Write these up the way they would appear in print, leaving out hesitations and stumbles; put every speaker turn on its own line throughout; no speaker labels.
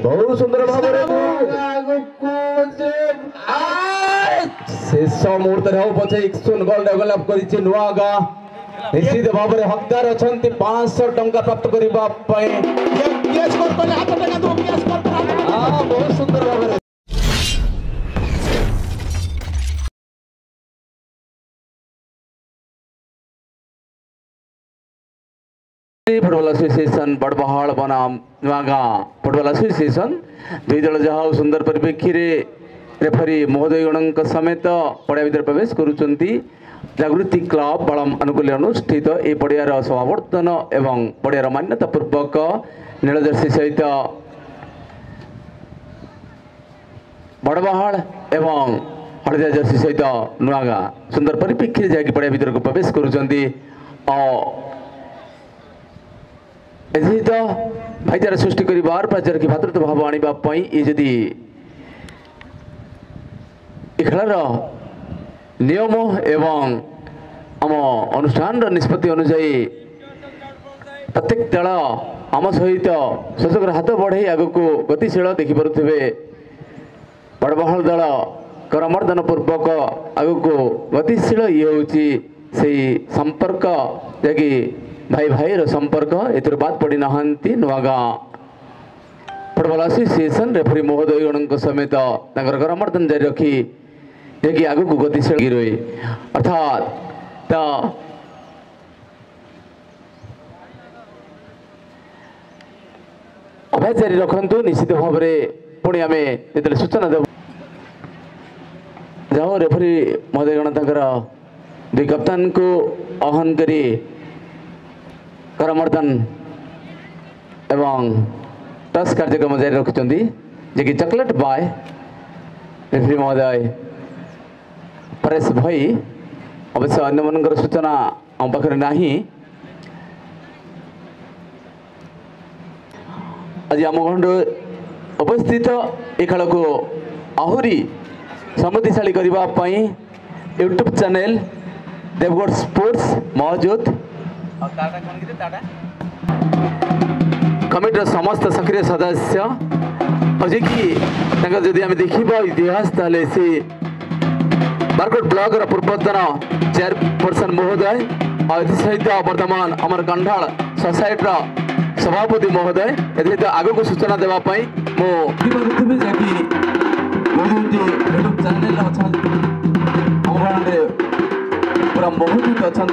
बहुत सुंदर भाव शेष मुहूर्त पचे इक्सुन गोल डेभलप कर निश्चित भाव में हकदार अच्छा 500 टंका प्राप्त करने बहुत सुंदर भाव फुटबॉल एसोसिएशन बड़बहाड़ बनाम नुआगाँ फुटबॉल एसोसिएशन दुई दल जहाँ सुंदर परिप्रेक्षी रेफरी महोदयगण समेत पड़िया भर प्रवेश करुँच जागृति क्लब बलम अनुकूल अनुष्ठित ए पड़ियार समावर्तन एवं पड़ियार मान्यता पूर्वक नील जर्सी सहित बड़बहाड़ एवं हलदिया जर्सी सहित नुआगाँ सुंदर परिप्रेक्षी जहाँकि पड़िया भर को प्रवेश करुँच तो भाईचारा सृष्टि कर भाईचारा की भातृत्व भाव आने ये जदि खेलर नियम एवं आम अनुष्ठान निष्पत्ति अनुजाई प्रत्येक दल आम सहित शासक हाथ बढ़े आग को गतिशील देखिपे बड़बहाड़ दल करमर्दन पूर्वक आग को गतिशील ये हूँ संपर्क जहाँकि भाई भाई संपर्क ए बात पड़ी नहांती नुआगाँ फुटबॉल एसोसिएशन रेफरी महोदयगण समेत करमर्दन जारी रखी देखिए आग को गतिशील रही अर्थात अभ्यास जारी रखु निश्चित भाव में पुणी आम जो सूचना देव जाओ रेफरी महोदयगण दुई कप्तान को आह्वान करी करमर्दन एवं टस कार्यक्रम जारी रखिंट जे कि चॉकलेट बाय रेफरी महोदय परेश भाई अवश्य अन्य मन सूचना आम पाखे ना आज आम गंड उपस्थित ए खेल को आहरी समृद्धिशाली करने यूट्यूब चैनल देवगढ़ स्पोर्ट्स मौजूद कमिटर समस्त सक्रिय सदस्य अच्छे कि जदि आम देखा इतिहास ताले से बारकोट ब्लॉक पूर्वतन चेयरपर्सन महोदय और सहित वर्तमान आमर कंढाल सोसाइटी सभापति महोदय सहित आग को सूचना देवाई यूट्यूब चैनल पूरा मौजूद अच्छा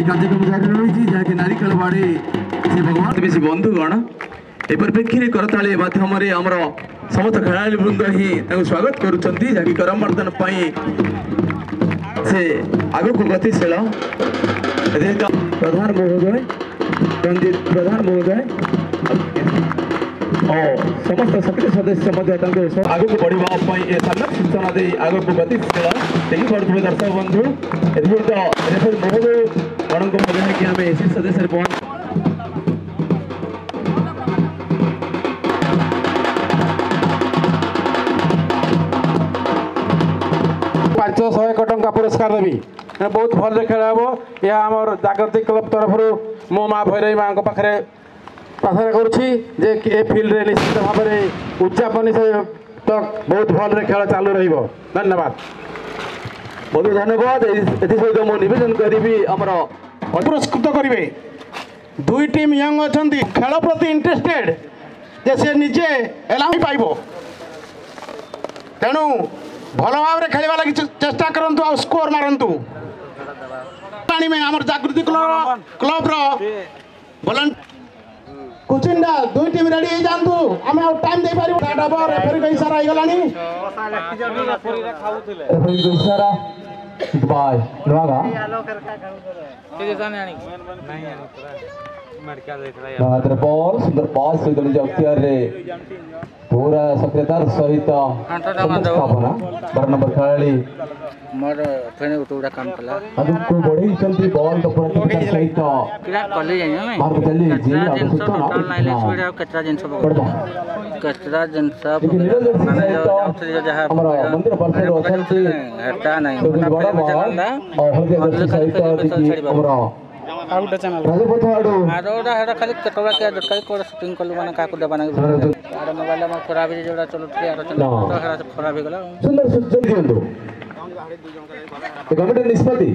कार्यक्रम जारी रही जहाँकि नारी खेलवाड़ी से भगवान बेसी बंधुगण ए परिप्रेक्षी करताली माध्यम आमर समस्त खेलाड़ी वृंद ही स्वागत करुँच जहाँकि करमर्दन से आग को गतिशील प्रधान महोदय रंजित प्रधान महोदय और समस्त सक्रिय सदस्य आग को बढ़ाई सम्यक सूचना दे आग को गतिशील देखिए दर्शक बंधु रेफरी महोदय गण को मजा कि आम शीर्ष सदस्य पहुँच
501 टंका पुरस्कार देवी बहुत भल खेल हम यह आम जागृति क्लब तरफ मो माँ भैरवी माँ पाखे प्रार्थना करुँचे फिल्ड रे निश्चित भाव में उद्यापन तक बहुत भल खेल चालू धन्यवाद बहुत धन्यवाद सहित मुझे निवेदन करी आमर पुरस्कृत करेंगे दुई टीम यंग अच्छा खेल प्रति इंटरेस्टेड जे से निजे एलाउ पाइब तेणु भल भाव में खेलवा लगी चेष्टा करूँ आ स्कोर मारतु आम जागृति क्लब कोचिंडा दुई टीम रेडी हो जातु आम टाइम दे पारू रेफरी कई सारा हो
बाय नुआगाँ ମାତ୍ର ବଲ୍ ସୁନ୍ଦର ପାସ୍ ସହିତ ନିଜ ଅକ୍ତିଆରରେ ପୁରା ସକ୍ରିୟତାର ସହିତ ସ୍ଥାପନା 12 ନମ୍ବର ଖେଳାଳି
ମୋର ଫେଣି ଉଠା କାମ କଲା
ଆଗକୁ ବଢେଇଛନ୍ତି ବଲ୍ ସହିତ
କିରା କଲି ଯାଇ
ମାର୍ଗ ଚାଲିଛି
ଟୋଟାଲ ନାଇଲେ ସୁବିଧା ଆଉ କେତେଟା ଜିନିଷ କେତେଟା ଜିନିଷ ମାନେ ଯାଉଥିଲି ଯାହା
ଆମର ମନ୍ଦିର ପାର୍ଶ୍ୱରେ ଅଛନ୍ତି
ହେଟା ନାହିଁ
ଆମର
ଆଉ ଗୋଟେ ଚ୍ୟାନେଲ ଆରଟା ହେଟା ଖାଲି କେତେବେଳେ କିଏ ଦରକାର କୋଉଟା ସୁଟିଂ କଲୁ ମାନେ କାହାକୁ ଦେବା ନାହିଁ ଆର ମୋବାଇଲ ଆମର ଖରାପ ହେଇଛି ଯୋଉଟା ଚଲୁଥିଲି ଆର ଚ୍ୟାନେଲ ହେଟା ଖରାପ ହେଇଗଲା
ସୁନ୍ଦର ସୂଚନା ଦିଅନ୍ତୁ କମିଟି ନିଷ୍ପତ୍ତି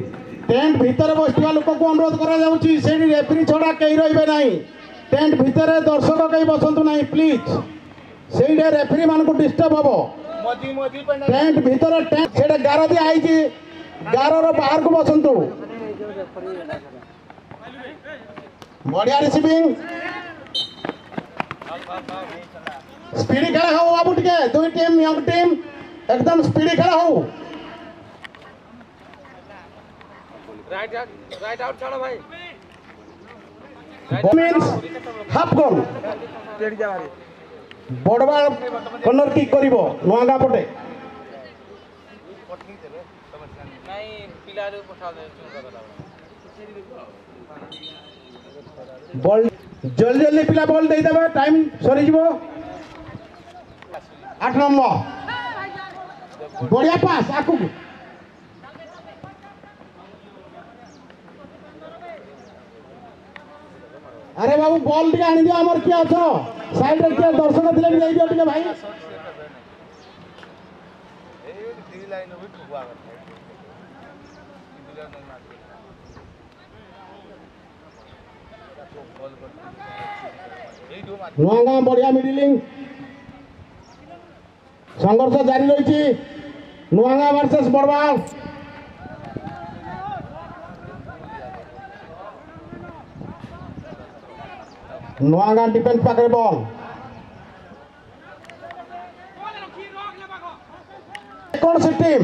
टेंट भितर बसुवा लोक को अनुरोध करा जाउची सेठी रेफरी छडा कहीं रहिबे नाही टेंट भितर दर्शक कहीं बसंतु नाही प्लीज सेठी रेफरी मान को डिस्टर्ब हबो टेंट भितर टेंट सेटा गारो दिया आइची गारो रो बाहर को बसंतु बढ़िया रिसीविंग स्पीडी खेला हो बाबू टिके दुई टीम यंग टीम एकदम स्पीडी खेला हो
राइट आउट छोड़ो भाई
मींस हाफ गोल बड़वा कॉर्नर किक करिवो नुआगा पटे
नहीं पिला रे पठा दे
बॉल जल्दी जल्दी पिला बॉल दे देबे टाइम सरी जीवो 8 नंबर बढ़िया पास आकु अरे बाबू बॉल टिके आनी दियो हमर किया छ साइड रे किया दर्शक दिले भी जाई दियो टिके भाई नुआगा बढ़िया मिडिलिंग संघर्ष जारी रही नुआगा वर्सेस बड़वाल नुआगा डिफेंस पाखे बॉल कौन सी टीम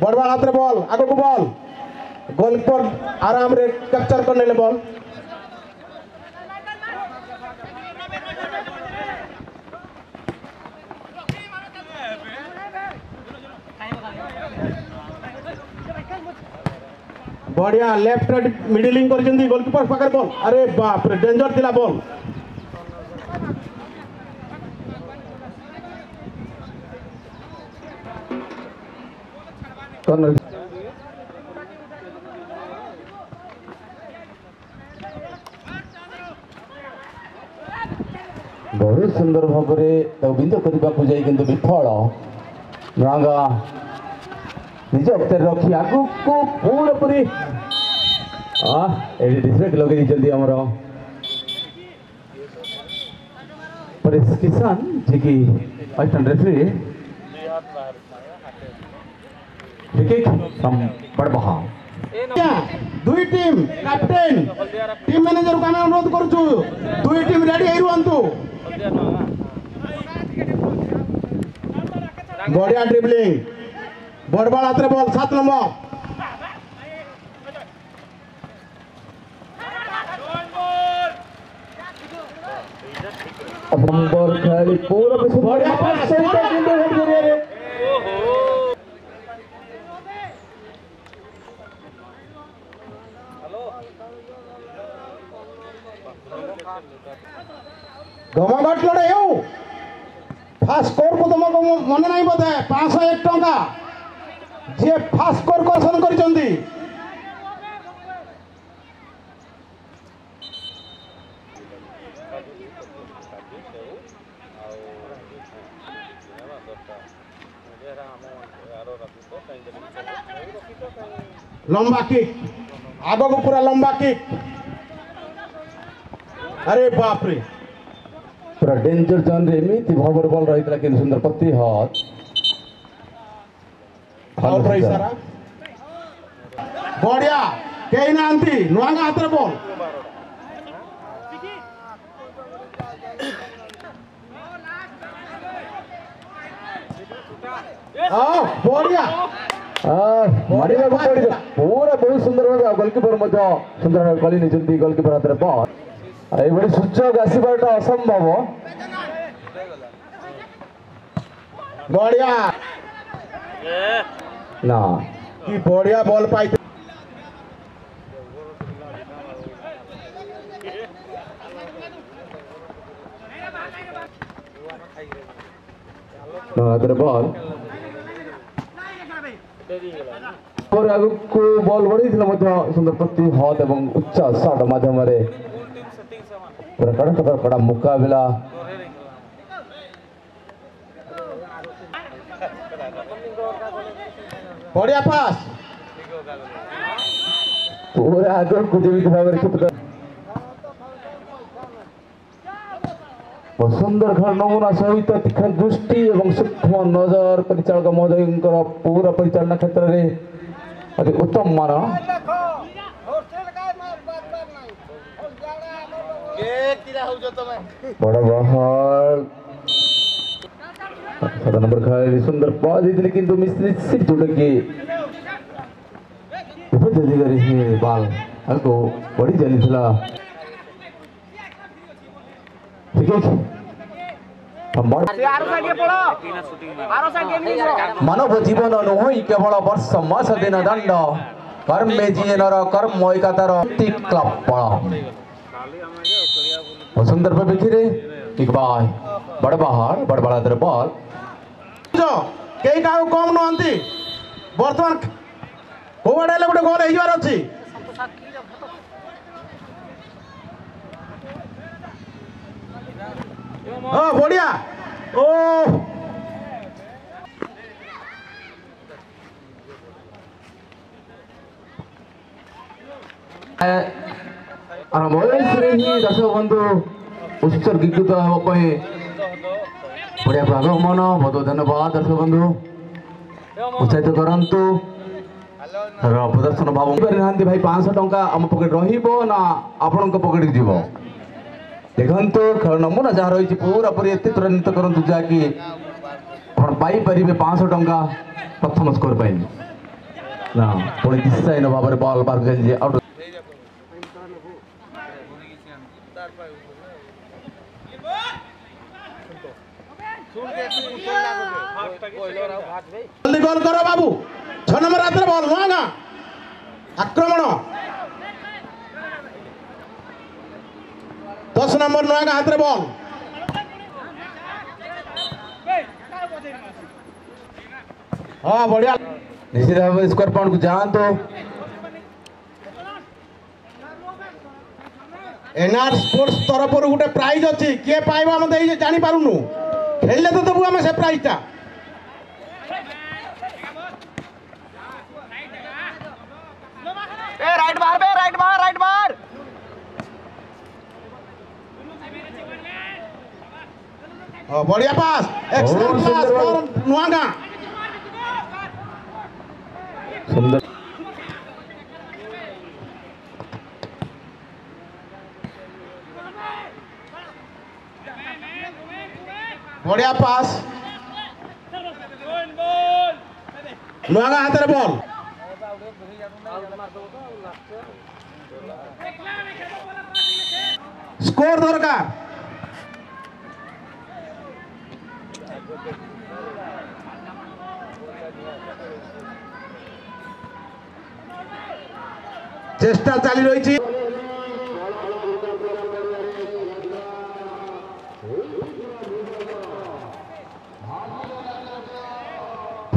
बड़वाल हाथ में बॉल आगे को बॉल गोलकीपर आराम रे कैप्चर करने ले बॉल बढ़िया लेफ्ट राइट मिडिलिंग कर गोलकीपर पाखे बॉल अरे बाप रे डेंजर थिला बॉल
कॉर्नर बहुत सुंदर भाव में बिंद करने को जाए किंतु विफल नुआगा निज अक्तर रखी आगु को पूरा पूरी डिस्ट्रिक्ट लगे आमर प्रेस्क्रिप्शन जी की असिस्टेंट रेफरी विकेट फ्रॉम बड़बहा
दुई टीम कैप्टेन टीम मैनेजर को आम अनुरोध करूँ दुई टीम रेडी रुहतु बढ़िया ड्रिबलिंग बड़बाड़ हाथ में बॉल 7 नंबर
नंबर खेली पूरा बढ़िया पास
गमगट लड़े फास्ट स्कोर को तुमको मन नहीं बोधे 501 टंका जे फास्ट स्कोर करेक्शन करिसंदी लंबा किक आगो को पूरा लंबा किक अरे बाप रे
पूरा डेंजर जोन रे एमती भाव बॉल रही कि सुंदर पत्ती हाथ
फाउल रही सारा बढ़िया कहीं ना आंती नुआगा हाथ में बॉल बढ़िया
ମାରିବାକୁ ପଡ଼ିବ ପୁରା ବହୁତ ସୁନ୍ଦର ଭାବେ ଗୋଲକିପର ମଧ୍ୟ ସୁନ୍ଦର ଭାବେ କଲି ନେଇଛନ୍ତି ଗୋଲକିପର ହାତରେ ବଲ୍ ଏଇଭଳି ସୁଯୋଗ ଆସିବାଟା ଅସମ୍ଭବ
ବଢିଆ
ନା
କି ବଢିଆ ବଲ୍ ପାଇ
ହାତରେ ବଲ୍ ପରେ ଆଗକୁ ବଲ୍ ବଢ଼େଇଥିଲେ ମଧ୍ୟ ସୁନ୍ଦର ପ୍ରତି ହତ୍ ଏବଂ ଉଚ୍ଚ ସଟ୍ ମାଧ୍ୟମରେ ପୁରା କଡ଼ା ମୁକାବିଲା
ବଢିଆ ପାସ୍
ପୁରା ଆଗକୁ ଯେମିତି ଭାବରେ ସୁନ୍ଦର ଖେଳ ନମୁନା ସହିତ ତୀକ୍ଷ୍ଣ ଦୃଷ୍ଟି ଏବଂ ସୂକ୍ଷ୍ମ ନଜର ପରିଚାଳକ ମହୋଦୟଙ୍କର ପୁରା ପରିଚାଳନା କ୍ଷେତ୍ରରେ ଅତି ଉତ୍ତମ ମାନ ବଡ଼ ବହଳ 7 ନମ୍ବର ଖେଳାଳି ସୁନ୍ଦର ପାସ୍ ଦେଇଥିଲେ କିନ୍ତୁ ନିଶ୍ଚିତ ଯୋଉଟାକି ବିପଦ ଦିଗରେ ହିଁ ବଲ୍ ଆଗକୁ ବଢ଼ି ଚାଲିଥିଲା ଠିକ ଅଛି ମାନବ ଜୀବନ ନୁହଁ କେବଳ ବର୍ଷ ମାସ ଦିନ ଦଣ୍ଡ କର୍ମେ ଯିଏ ନର କର୍ମ ଏକାତାର କ୍ଲପଳ ସୁନ୍ଦର ଦେଖିରେ ଇକବାଲ ବଡ଼ବାଳ ହାତରେ ବଲ୍
କେହି କାହାକୁ କମ୍ ନୁହନ୍ତି ବର୍ତ୍ତମାନ କୋଉଆଡ଼େ ହେଲେ ଗୋଟେ ଗୋଲ୍ ହେଇଯିବାର ଅଛି ହଁ ବଢିଆ ଓ
ଆରମ୍ଭ ହିଁ ଦର୍ଶକ ବନ୍ଧୁ ଉତ୍ସର୍ଗୀକୃତ ହେବା ପାଇଁ ବଢ଼ିଆ ଆଗମନ ବହୁତ ଧନ୍ୟବାଦ ଦର୍ଶକ ବନ୍ଧୁ ଉତ୍ସାହିତ କରନ୍ତୁ ପ୍ରଦର୍ଶନ ଭାବ ପାରିନାହାନ୍ତି ଭାଇ 500 ଟଙ୍କା ଆମ ପକେଟ ରହିବ ନା ଆପଣଙ୍କ ପକେଟକୁ ଯିବ ଦେଖନ୍ତୁ ଖେଳ ନମୁନା ଯାହା ରହିଛି ପୁରାପୁରି ଏତେ ତ୍ୱରାନ୍ୱିତ କରନ୍ତୁ ଯାହାକି ଆପଣ ପାଇପାରିବେ 500 ଟଙ୍କା ପ୍ରଥମ ସ୍କୋର ପାଇଁ ନା ପୁଣି ଦିଶାହୀନ ଭାବରେ ବଲ୍ ବାହାରକୁ ଯାଇଛି ଆଉଟ୍
जल्दी गोल करो बाबू 6 नंबर हाथ बॉल नुआगा आक्रमण 10 नंबर नुआगा हाथ बॉल हाँ बढ़िया
निश्चित भाव स्कोर पॉइंट को जान तो
एनआर स्पोर्ट्स तरफ गोटे प्राइज अच्छी किए पाइबा हम जानी पारुनु खेलले तो देबू हमें से प्राइज टा
ए राइट बार
बढ़िया पास एक्सीलेंट पास फॉर नुआगा
सुंदर
बढ़िया पास नुआगा हाथ बॉल स्कोर दरकार चेष्टा चाली रही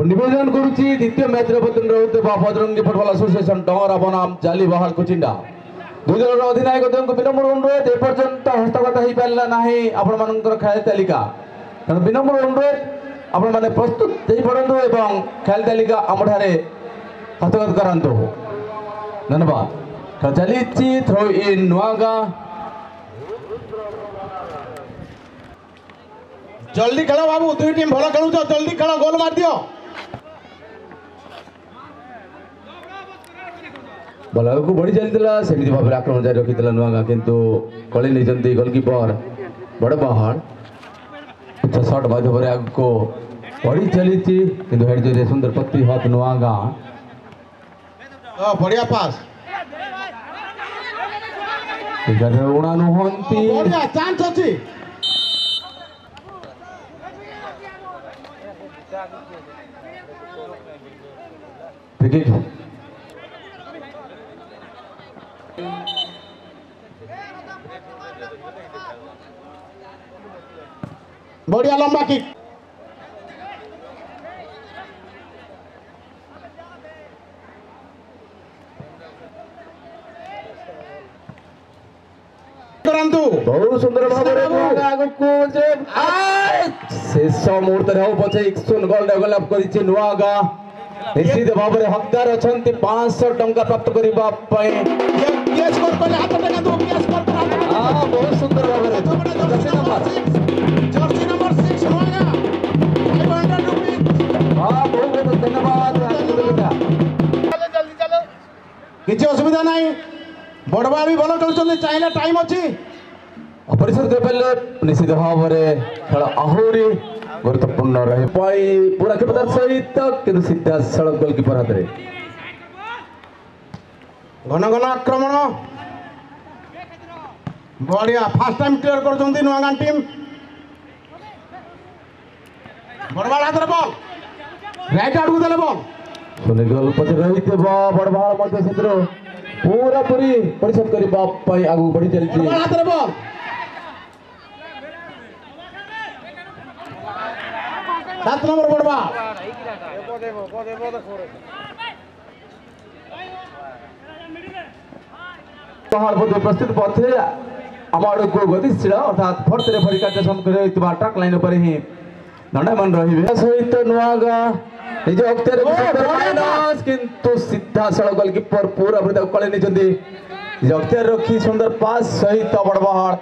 निवेदन करुच्ची द्वितीय मैच बदन रहुवा बजरंगी फुटबल एसोसिएशन डरा बनाम जाली बहाल कुचिंडा दुई दल अधिनायक विनम्र अनुरोध एपर्यंत हस्तगत हो पारा ना आपण मान खेल तालिका तेणु विनम्र अनुरोध आपण मैंने प्रस्तुत पड़ू एवं खेल तालिका आम हस्तगत करातु धन्यवाद चली थ्रो इन नुआगा
जल्दी खेल बाबू दुई टीम भल खेलुच जल्दी खेल गोल मार दियो
बल आगे बढ़ी चलता सेमती भाव में आक्रमण जारी रखी नुआगा किंतु कली नहीं गोलकीपर बड़ पहाड़ अच्छा शॉट माध्यम आग को बड़ी चली किंतु हेड जो सुंदर पत्ती हाथ नुआ गाँ
बढ़िया पास
उड़ा नुहंती
बढ़िया चांस अच्छी
विकेट
बढ़िया लंबा किक
बहुत सुंदर भाव शेष मुहूर्त पचे इक्सुन गोल डेभलप कर नुआगा निश्चित भाव में हकदार अच्छा 500 टंका प्राप्त करने बहुत सुंदर भाव बहुत धन्यवाद
किसी असुविधा नहीं बड़बा भी भल खेल चाहिए टाइम अच्छी
अपरिशोध कर निश्चित भाव में खेल आहरी गुरुत्वपूर्ण रहे पूरा क्षमतार सहित किंतु सीधा सड़क गोलकीपर हाथ में
घन घन आक्रमण बढ़िया फास्ट टाइम क्लियर कर नुआगां टीम बड़बाड़ हाथ बॉल राइट आड़ को देले बॉल
सुनी गोल पछ रही बड़बाड़ मध्य से पूरा पूरी परिशोध करने आगू बढ़ी चलती
हाथ बॉल 7 नंबर बड़बा
पहाड़ पर प्रस्तुत पथे आम को गतिशील अर्थात फर्स्ट रेफरी कार्य संपर्क ट्रक लाइन पर ही दंडमान रही सहित नुआगा निज अख्तियार किंतु सीधा सड़क गोलकीपर पूरा कले निज अख्तियार रखी सुंदर पास सहित बड़बाड़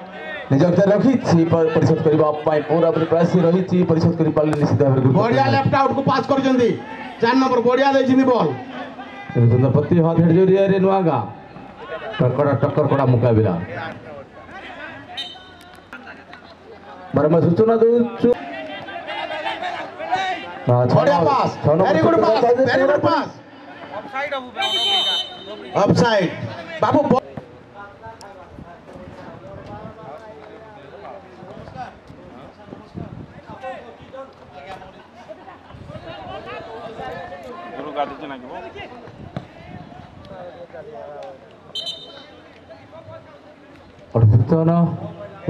निज अख्तियार रखी परिशोध करने पूरा प्रयास रही परिशोध कर निश्चित भाव
बढ़िया लेफ्ट आउट को पास कर 4 नंबर बढ़िया देछि बॉल
सुंदर पत्ती हाथ हेड जोरिया नुआगा टक्कर कड़ा मुकाबला बारंबार सूचना दूँ
बढ़िया पास वेरी गुड पास ऑफसाइड बाबू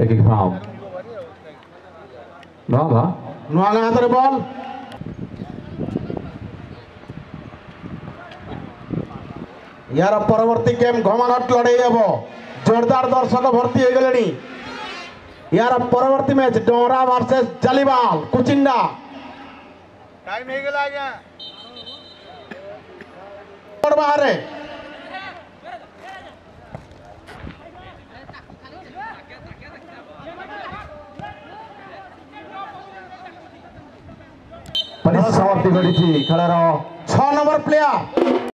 एक ग्राम
नुआगां हाथ बॉल यार परवर्ती गेम घमाघट लड़े हम जोरदार दर्शक भर्ती हो गले यार परवर्ती मैच डोरा वर्सेस जालीवाल कुचिंडा टाइम हो गला आज्ञा बाहर
समाप्ति खेल 6
नंबर प्लेयर